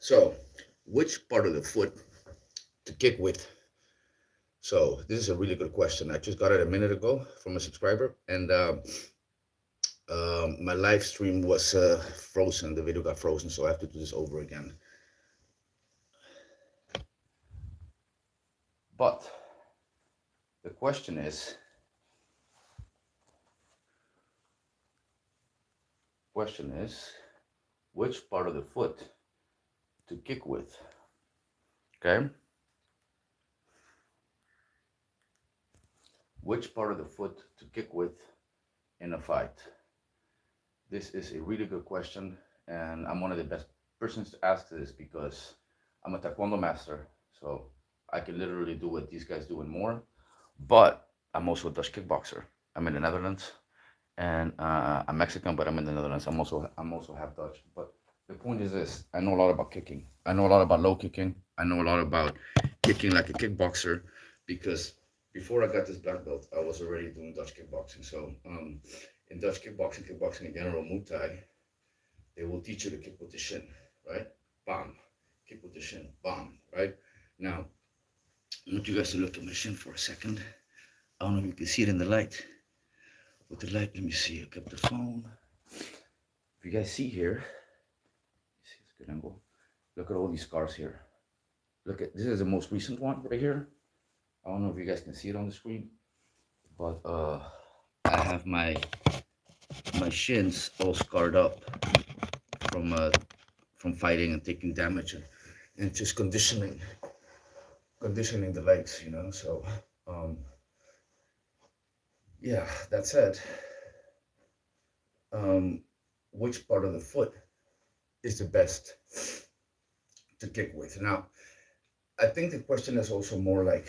So, which part of the foot to kick with? So, this is a really good question. I just got it a minute ago from a subscriber, and my live stream was frozen. The video got frozen, so I have to do this over again. But the question is, which part of the foot to kick with? Okay. Which part of the foot to kick with in a fight? This is a really good question, and I'm one of the best persons to ask this because I'm a Taekwondo master, so I can literally do what these guys do and more. But I'm also a Dutch kickboxer. I'm in the Netherlands, and I'm Mexican, but I'm in the Netherlands. I'm also half Dutch. But the point is this: I know a lot about kicking. I know a lot about low kicking. I know a lot about kicking like a kickboxer, because before I got this black belt, I was already doing Dutch kickboxing. So in Dutch kickboxing, kickboxing in general, Muay Thai, they will teach you to kick with the shin, right? Bam, kick with the shin, bam, right? Now, I want you guys to look at my shin for a second. I don't know if you can see it in the light. With the light, let me see. I kept the phone. If you guys see here, see, it's a good angle. Look at all these scars here. Look at, this is the most recent one right here. I don't know if you guys can see it on the screen, but I have my shins all scarred up from fighting and taking damage, and just conditioning the legs, you know. So yeah, that said, which part of the foot is the best to kick with? Now, I think the question is also more like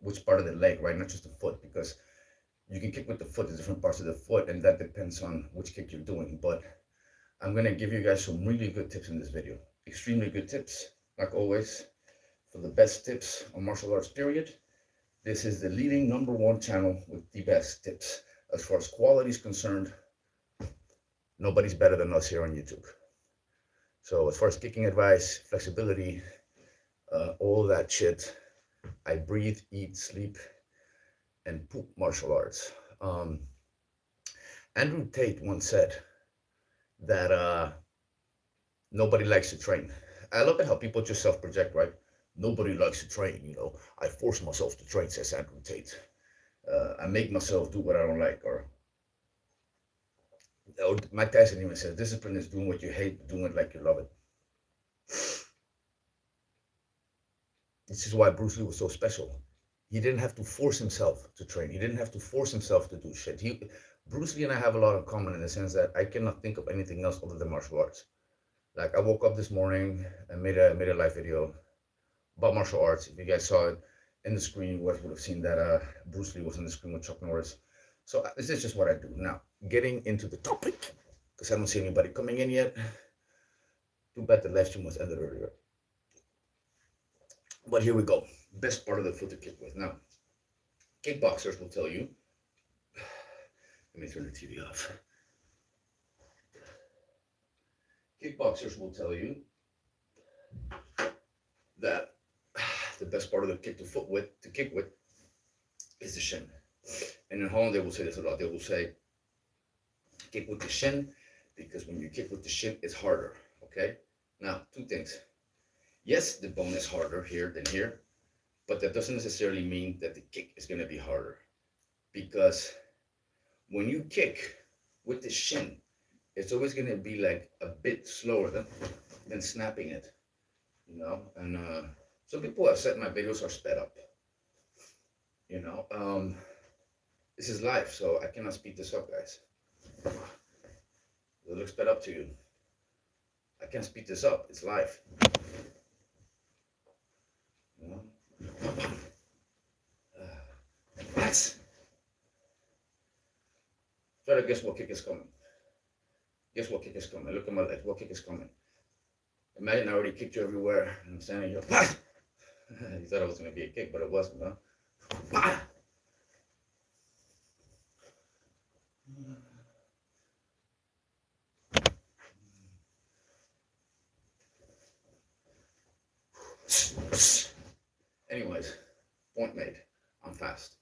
which part of the leg, right? Not just the foot, because you can kick with the foot, the different parts of the foot, and that depends on which kick you're doing. But I'm gonna give you guys some really good tips in this video. Extremely good tips, like always, for the best tips on martial arts, period. This is the leading #1 channel with the best tips. As far as quality is concerned, nobody's better than us here on YouTube. So as far as kicking advice, flexibility, all that shit, I breathe, eat, sleep, and poop martial arts. Andrew Tate once said that nobody likes to train. I love it how people just self-project, right? Nobody likes to train, you know. I force myself to train, says Andrew Tate. I make myself do what I don't like, or Mike Tyson even says discipline is doing what you hate, doing it like you love it. This is why Bruce Lee was so special. He didn't have to force himself to train. He didn't have to force himself to do shit. Bruce Lee and I have a lot in common in the sense that I cannot think of anything else other than martial arts. Like I woke up this morning and made a live video about martial arts. If you guys saw it in the screen, you guys would have seen that Bruce Lee was on the screen with Chuck Norris. So this is just what I do. Now, getting into the topic, because I don't see anybody coming in yet. Too bad the live stream was ended earlier. But here we go. Best part of the foot to kick with. Now, kickboxers will tell you. Let me turn the TV off. Kickboxers will tell you that the best part of the kick with is the shin. And in Holland, they will say this a lot. They will say, kick with the shin, because when you kick with the shin, it's harder. Okay? Now, two things. Yes, the bone is harder here than here, but that doesn't necessarily mean that the kick is going to be harder. Because when you kick with the shin, it's always going to be like a bit slower than snapping it, you know. And some people have said my videos are sped up, you know. This is live, so I cannot speed this up, guys. It looks sped up to you. I can't speed this up. It's live. You know? That's. Try to guess what kick is coming. Guess what kick is coming. Look at my legs. What kick is coming? Imagine I already kicked you everywhere. And I'm standing here. You thought it was going to be a kick, but it wasn't, huh? Anyways, point made. I'm fast.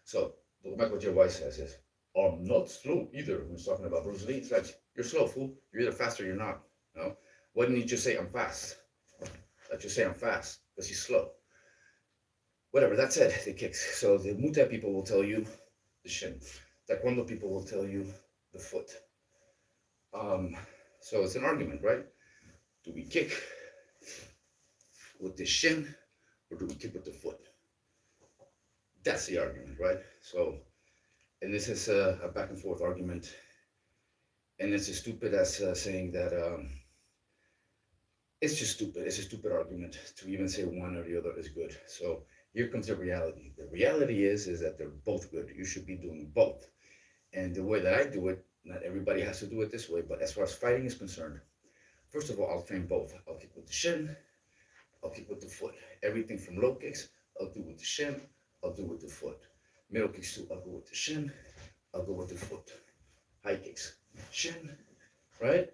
So go back what your wife says is, I'm not slow either. When he's talking about Bruce Lee, it's like, you're slow, fool. You're either fast or you're not. You know? Why didn't you just say I'm fast? Like, just say I'm fast, because he's slow. Whatever, that's it, the kicks. So the Muay Thai people will tell you the shin. Taekwondo people will tell you the foot. So it's an argument, right? Do we kick with the shin or do we kick with the foot? That's the argument, right? So, and this is a back and forth argument. And it's as stupid as saying that it's just stupid. It's a stupid argument to even say one or the other is good. So here comes the reality. The reality is that they're both good. You should be doing both. And the way that I do it, not everybody has to do it this way, but as far as fighting is concerned, first of all, I'll train both. I'll kick with the shin, I'll kick with the foot. Everything from low kicks, I'll do with the shin, I'll do with the foot. Middle kicks too, I'll go with the shin, I'll go with the foot. High kicks, shin, right?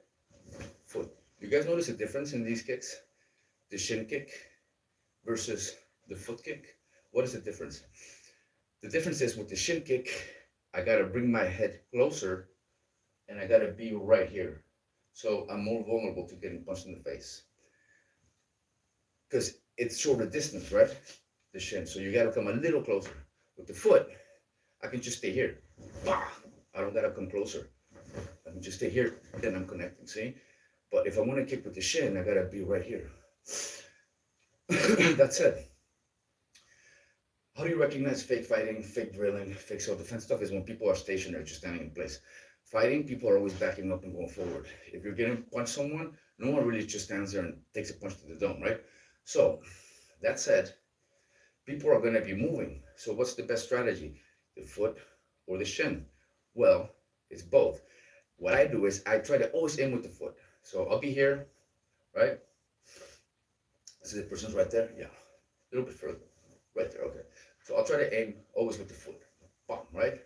Foot. You guys notice the difference in these kicks? The shin kick versus the foot kick? What is the difference? The difference is with the shin kick, I gotta bring my head closer and I gotta be right here. So I'm more vulnerable to getting punched in the face. Because it's shorter distance, right? The shin. So you gotta come a little closer. With the foot, I can just stay here. Bah! I don't gotta come closer. I can just stay here, then I'm connecting, see? But if I wanna kick with the shin, I gotta be right here. That's it. How do you recognize fake fighting, fake drilling, fake self-defense stuff? Is when people are stationary, just standing in place. Fighting, people are always backing up and going forward. If you're getting punched someone, no one really just stands there and takes a punch to the dome, right? So, that said, people are going to be moving. So what's the best strategy? The foot or the shin? Well, it's both. What I do is I try to always aim with the foot. So I'll be here, right? So the person's right there? Yeah. A little bit further. Right there, okay. So I'll try to aim always with the foot. Bam, right?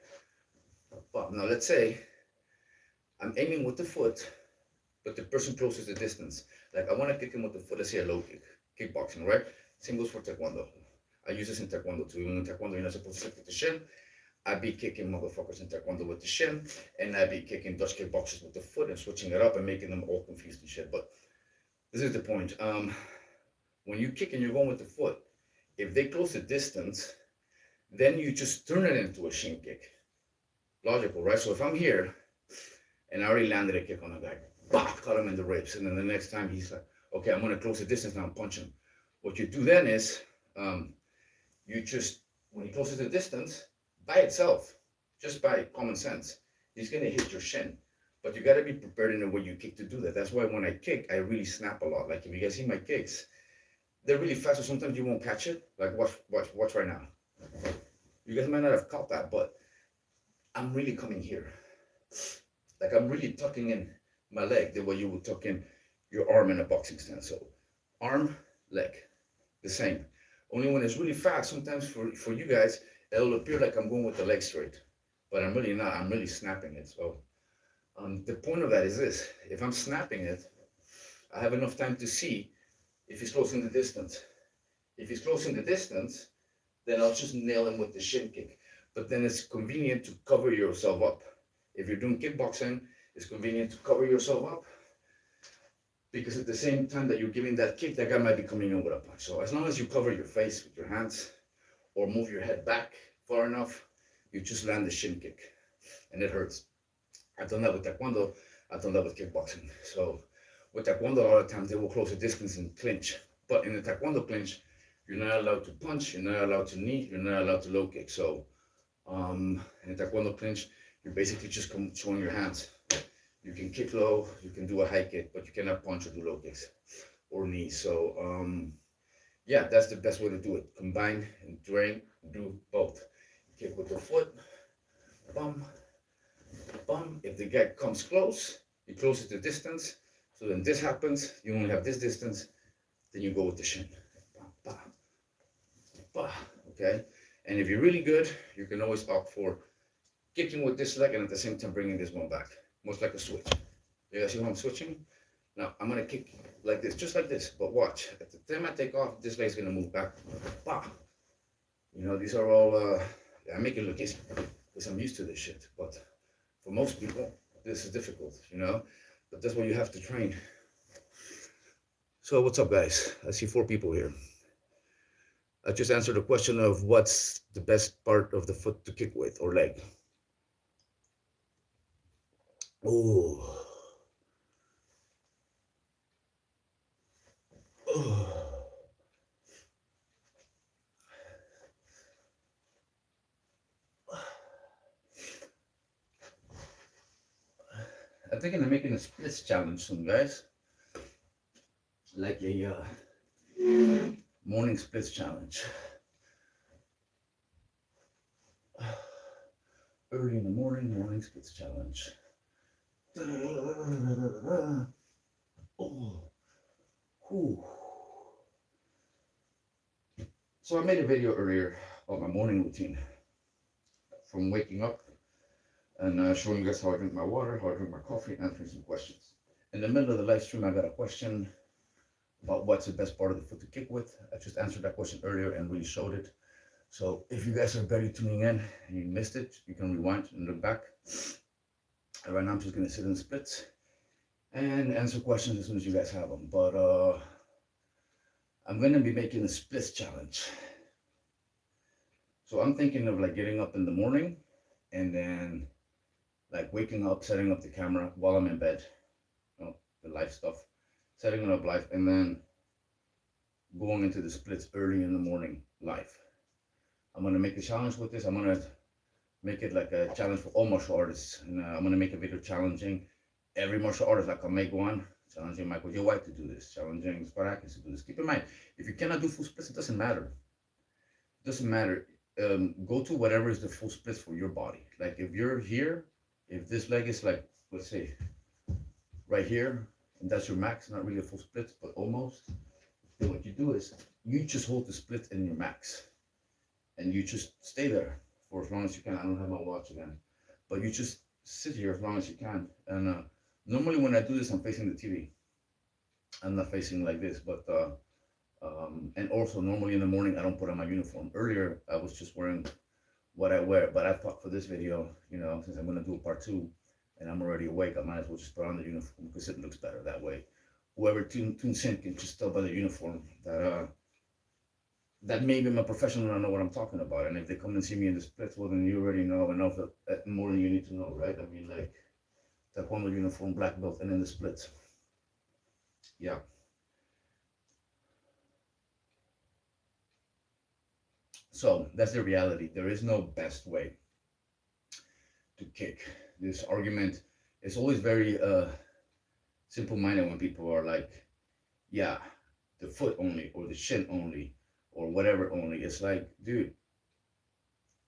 Bam. Now let's say I'm aiming with the foot, but the person closes the distance. Like I want to kick him with the foot, let's say a low kick. Kickboxing, right? Same goes for Taekwondo. I use this in Taekwondo too. In Taekwondo, you're not supposed to kick with the shin. I'd be kicking motherfuckers in Taekwondo with the shin, and I'd be kicking Dutch kickboxers with the foot and switching it up and making them all confused and shit. But this is the point. When you kick and you're going with the foot, if they close the distance, then you just turn it into a shin kick. Logical, right? So if I'm here and I already landed a kick on a guy, bah, caught him in the ribs, and then the next time he's like, okay, I'm gonna close the distance now and punch him. What you do then is, you just, when he closes the distance, by itself, just by common sense, he's gonna hit your shin. But you gotta be prepared in the way you kick to do that. That's why when I kick, I really snap a lot. Like if you guys see my kicks, they're really fast, so sometimes you won't catch it. Like watch right now. You guys might not have caught that, but I'm really coming here. Like I'm really tucking in my leg the way you would tuck in your arm in a boxing stance. So arm, leg, the same. Only when it's really fast, sometimes for you guys, it'll appear like I'm going with the leg straight, but I'm really not. I'm really snapping it. So the point of that is this: if I'm snapping it, I have enough time to see if he's closing the distance. If he's closing the distance, then I'll just nail him with the shin kick. But then it's convenient to cover yourself up. If you're doing kickboxing, it's convenient to cover yourself up, because at the same time that you're giving that kick, that guy might be coming in with a punch. So as long as you cover your face with your hands or move your head back far enough, you just land the shin kick, and it hurts. I've done that with Taekwondo. I've done that with kickboxing. So with Taekwondo, a lot of times they will close the distance and clinch. But in the Taekwondo clinch, you're not allowed to punch, you're not allowed to knee, you're not allowed to low kick. So in the Taekwondo clinch, you're basically just showing your hands. You can kick low, you can do a high kick, but you cannot punch or do low kicks or knees. So yeah, that's the best way to do it. Combine and drain, do both. Kick with the foot, bum, bum. If the guy comes close, he closes the distance. So then this happens, you only have this distance, then you go with the shin. Bah, bah, bah, okay? And if you're really good, you can always opt for kicking with this leg and at the same time bringing this one back. Most like a switch. You guys see how I'm switching? Now I'm gonna kick like this, just like this. But watch, at the time I take off, this leg's gonna move back. Bah. You know, these are all. I make it look easy because I'm used to this shit. But for most people, this is difficult. You know, but that's what you have to train. So what's up, guys? I see 4 people here. I just answered the question of what's the best part of the foot to kick with or leg. Oh. Oh. I'm thinking of making a splits challenge soon, guys. Like a morning splits challenge. Early in the morning splits challenge. Oh. Whew. So I made a video earlier about my morning routine. From waking up and showing you guys how I drink my water, how I drink my coffee, and answering some questions. In the middle of the live stream, I got a question about what's the best part of the foot to kick with. I just answered that question earlier and really showed it. So if you guys are barely tuning in and you missed it, you can rewind and look back. And right now I'm just gonna sit in the splits and answer questions as soon as you guys have them. But I'm gonna be making a splits challenge. So I'm thinking of like getting up in the morning and then like waking up, setting up the camera while I'm in bed, you know, the live stuff, setting it up live, and then going into the splits early in the morning live. I'm gonna make a challenge with this. I'm gonna make it like a challenge for all martial artists, and I'm gonna make a video challenging every martial artist. Like I'll make one challenging Michael J. White to do this, challenging Spartakis to do this. Keep in mind, if you cannot do full splits, it doesn't matter. It doesn't matter. Go to whatever is the full splits for your body. Like if you're here, if this leg is like, let's say, right here, and that's your max, not really a full split, but almost, then what you do is you just hold the split in your max. And you just stay there for as long as you can. I don't have my watch again. But you just sit here as long as you can. And normally when I do this, I'm facing the TV. I'm not facing like this, but and also normally in the morning I don't put on my uniform. Earlier I was just wearing what I wear, but I thought for this video, you know, since I'm gonna do a part 2 and I'm already awake, I might as well just put on the uniform because it looks better that way. Whoever tunes in can just tell by the uniform that maybe I'm a professional and I know what I'm talking about. And if they come and see me in the splits, well, then you already know enough more than you need to know, right? I mean, like, taekwondo uniform, black belt, and in the splits. Yeah. So that's the reality. There is no best way to kick. This argument is always very simple-minded when people are like, yeah, the foot only, or the shin only, or whatever only. It's like, dude,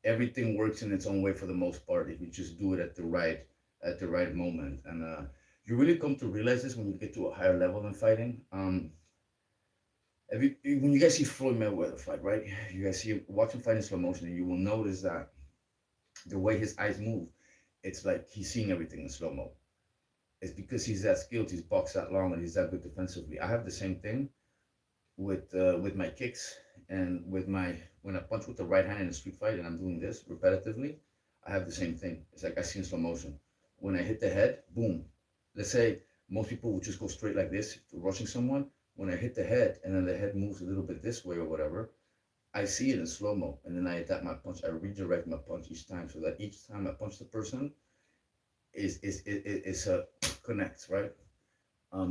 everything works in its own way for the most part if you just do it at the right moment. And you really come to realize this when you get to a higher level in fighting. When you guys see Floyd Mayweather fight, right? You guys see watch him fight in slow motion, and you will notice that the way his eyes move, it's like he's seeing everything in slow mo. It's because he's that skilled, he's boxed that long, and he's that good defensively. I have the same thing with my kicks and with my when I punch with the right hand in a street fight and I'm doing this repetitively. I have the same thing. It's like I see in slow motion. When I hit the head, boom. Let's say most people would just go straight like this, rushing someone. When I hit the head and then the head moves a little bit this way or whatever, I see it in slow mo, and then I adapt my punch. I redirect my punch each time so that each time I punch the person is connects, right?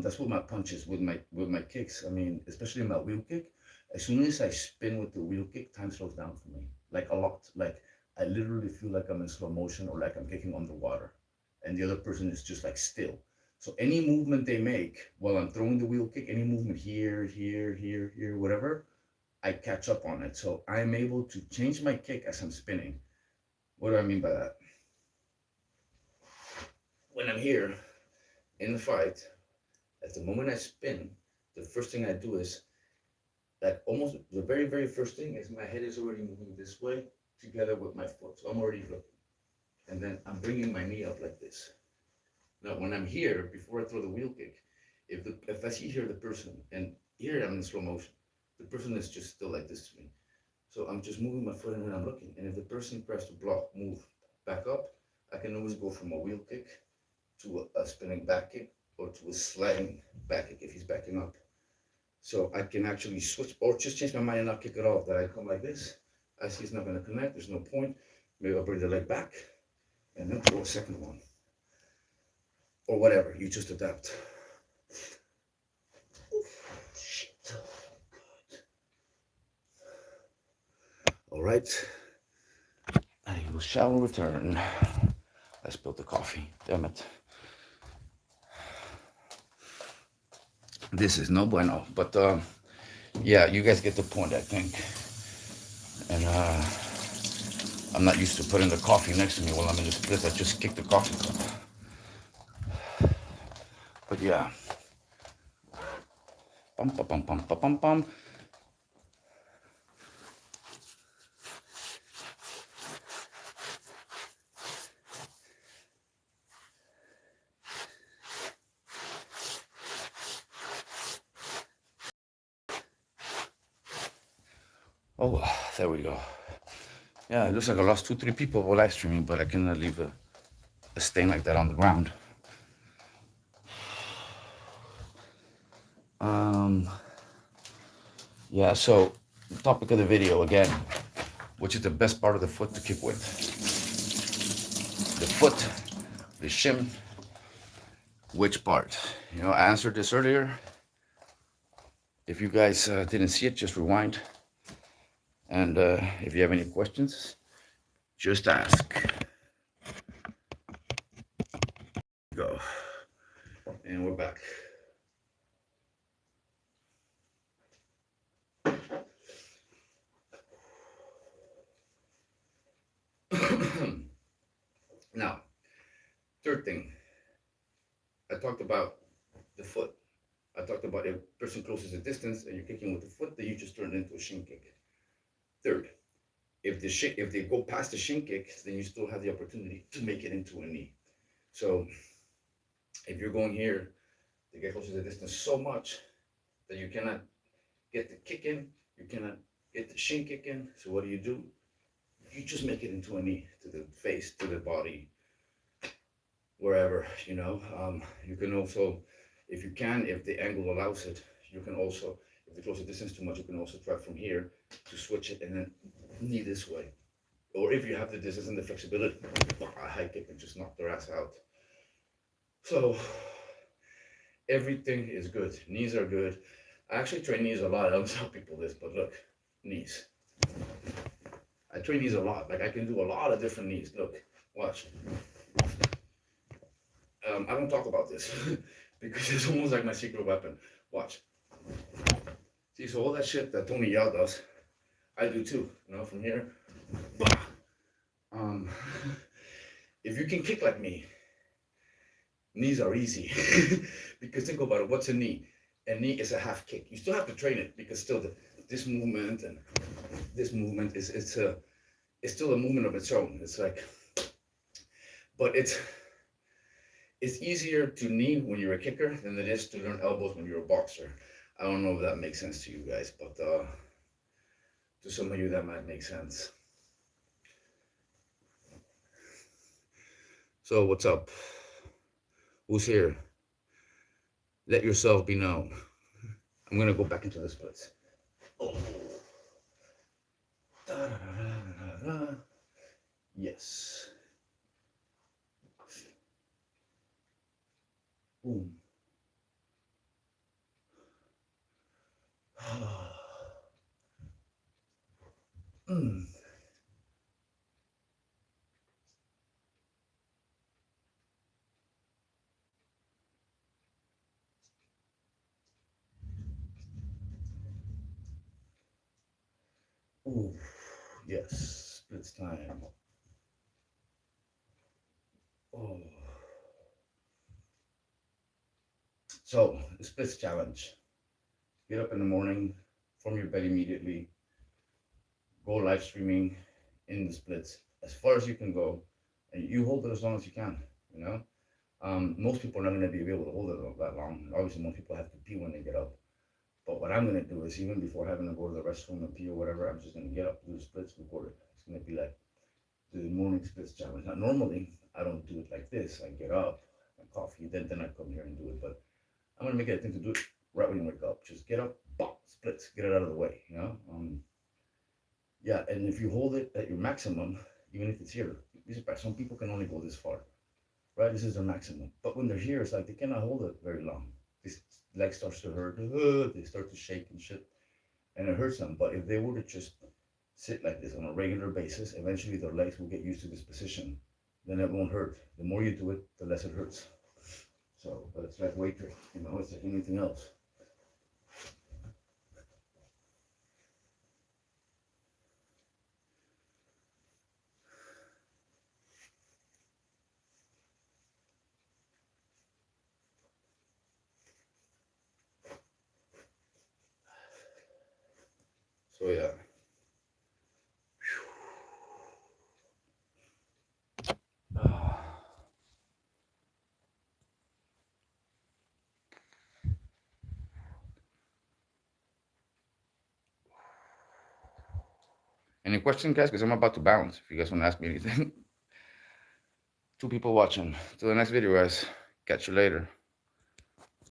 That's what my punch is with my kicks. I mean, especially my wheel kick. As soon as I spin with the wheel kick, time slows down for me, like a lot. Like I literally feel like I'm in slow motion or like I'm kicking underwater, and the other person is just like still. So any movement they make while I'm throwing the wheel kick, any movement here, here, here, here, whatever, I catch up on it. So I'm able to change my kick as I'm spinning. What do I mean by that? When I'm here in the fight, at the moment I spin, the first thing I do is that almost the very, very first thing is my head is already moving this way together with my foot. So I'm already looking. And then I'm bringing my knee up like this. Now, when I'm here, before I throw the wheel kick, If I see here the person, and here I'm in slow motion, the person is just still like this to me. So I'm just moving my foot and then I'm looking. And if the person pressed to block, move back up, I can always go from a wheel kick to a spinning back kick or to a sliding back kick if he's backing up. So I can actually switch or just change my mind and not kick it off. That I come like this. I see it's not going to connect. There's no point. Maybe I'll bring the leg back and then throw a second one. Or whatever. You just adapt. Shit. All right. I shall return. I spilled the coffee. Damn it. This is no bueno. But yeah, you guys get the point, I think. And I'm not used to putting the coffee next to me while I'm in the split. I just kick the coffee cup. But yeah. Pum pum pum pum pum pum. Oh, there we go. Yeah, it looks like I lost 2-3 people while live streaming, but I cannot leave a stain like that on the ground. Yeah, so the topic of the video again, which is the best part of the foot to kick with? The foot, the shin, which part? You know, I answered this earlier. If you guys didn't see it, just rewind. And if you have any questions, just ask. Go. And we're back. Now, third thing, I talked about the foot. I talked about if a person closes the distance and you're kicking with the foot, then you just turn it into a shin kick. Third, if they go past the shin kick, then you still have the opportunity to make it into a knee. So if you're going here, they get close to the distance so much that you cannot get the kick in, you cannot get the shin kick in. So what do? You just make it into a knee, to the face, to the body, wherever, you know. You can also, if the angle allows it, you can also, if they close the distance too much, you can also try from here to switch it and then knee this way. Or if you have the distance and the flexibility, a high kick and just knock their ass out. So everything is good. Knees are good. I actually train knees a lot. I don't tell people this, but look, knees. I train knees a lot. Like I can do a lot of different knees. Look, watch. I don't talk about this because it's almost like my secret weapon. Watch. See, so all that shit that Tony Yao does, I do too. You know, from here. If you can kick like me, knees are easy. Because think about it, what's a knee? A knee is a half kick. You still have to train it because still this movement and this movement it's still a movement of its own. It's like, but it's easier to knee when you're a kicker than it is to learn elbows when you're a boxer. I don't know if that makes sense to you guys, but to some of you that might make sense. So what's up? Who's here? Let yourself be known. I'm gonna go back into this place. Oh. Da, da, da, da, da. Yes. Boom. Mm. Ooh, yes, it's time. Oh. So, the splits challenge. Get up in the morning, from your bed immediately, go live streaming in the splits as far as you can go, and you hold it as long as you can, you know? Most people are not going to be able to hold it that long. Obviously, most people have to pee when they get up. But what I'm going to do is, even before having to go to the restroom and pee or whatever, I'm just going to get up, do the splits, record it. It's going to be like the morning splits challenge. Now, normally, I don't do it like this. I get up, have coffee, then I come here and do it. But I'm going to make it a thing to do it right when you wake up. Just get up, bop, splits, get it out of the way, you know? Yeah, and if you hold it at your maximum, even if it's here, be surprised. Some people can only go this far, right? This is their maximum. But when they're here, it's like they cannot hold it very long. This leg starts to hurt. They start to shake and shit, and it hurts them. But if they were to just sit like this on a regular basis, eventually their legs will get used to this position. Then it won't hurt. The more you do it, the less it hurts. So, but it's like weight training, you know, it's like anything else. So yeah. Any questions, guys? Because I'm about to bounce. If you guys want to ask me anything. 2 people watching. Till the next video, guys. Catch you later.